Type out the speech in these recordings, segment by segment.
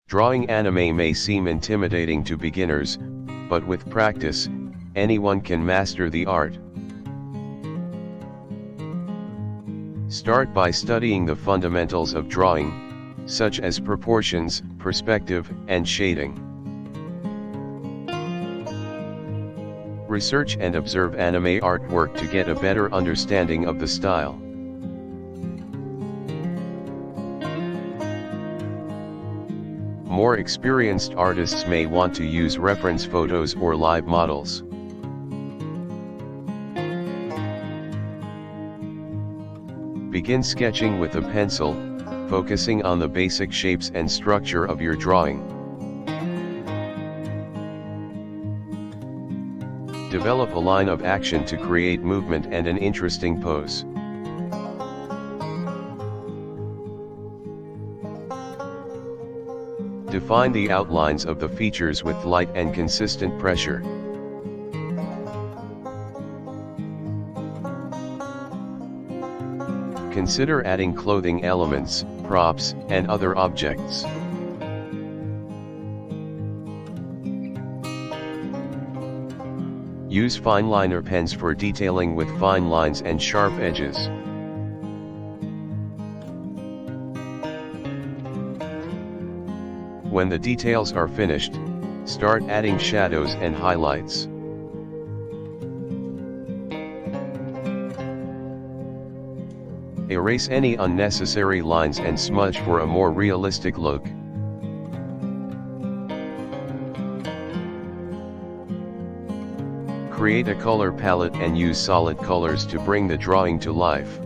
Drawing anime may seem intimidating to beginners, but with practice, anyone can master the art. Start by studying the fundamentals of drawing, such as proportions, perspective, and shading. Research and observe anime artwork to get a better understanding of the style. More experienced artists may want to use reference photos or live models. Begin sketching with a pencil, focusing on the basic shapes and structure of your drawing. Develop a line of action to create movement and an interesting pose. Define the outlines of the features with light and consistent pressure. Consider adding clothing elements, props, and other objects. Use fine liner pens for detailing with fine lines and sharp edges. When the details are finished, start adding shadows and highlights. Erase any unnecessary lines and smudge for a more realistic look. Create a color palette and use solid colors to bring the drawing to life.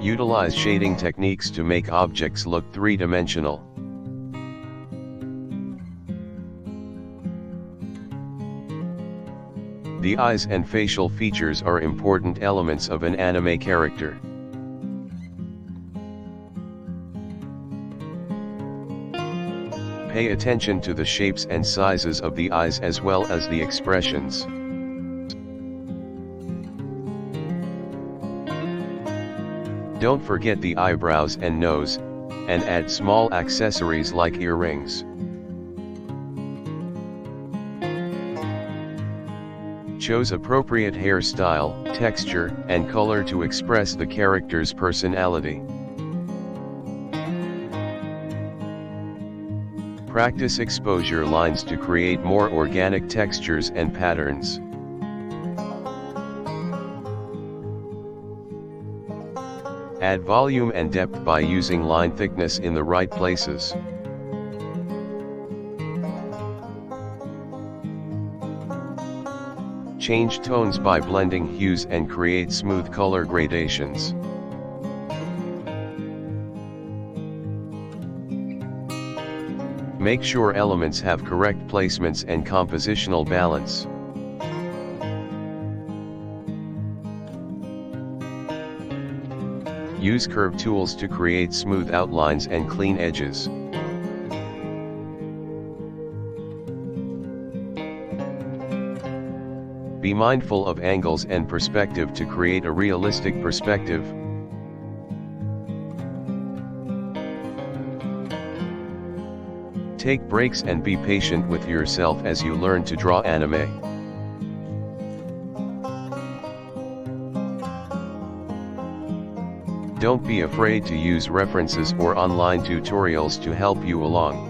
Utilize shading techniques to make objects look three-dimensional. The eyes and facial features are important elements of an anime character. Pay attention to the shapes and sizes of the eyes as well as the expressions. Don't forget the eyebrows and nose, and add small accessories like earrings. Choose appropriate hairstyle, texture, and color to express the character's personality. Practice exposure lines to create more organic textures and patterns. Add volume and depth by using line thickness in the right places. Change tones by blending hues and create smooth color gradations. Make sure elements have correct placements and compositional balance. Use curve tools to create smooth outlines and clean edges. Be mindful of angles and perspective to create a realistic perspective. Take breaks and be patient with yourself as you learn to draw anime. Don't be afraid to use references or online tutorials to help you along.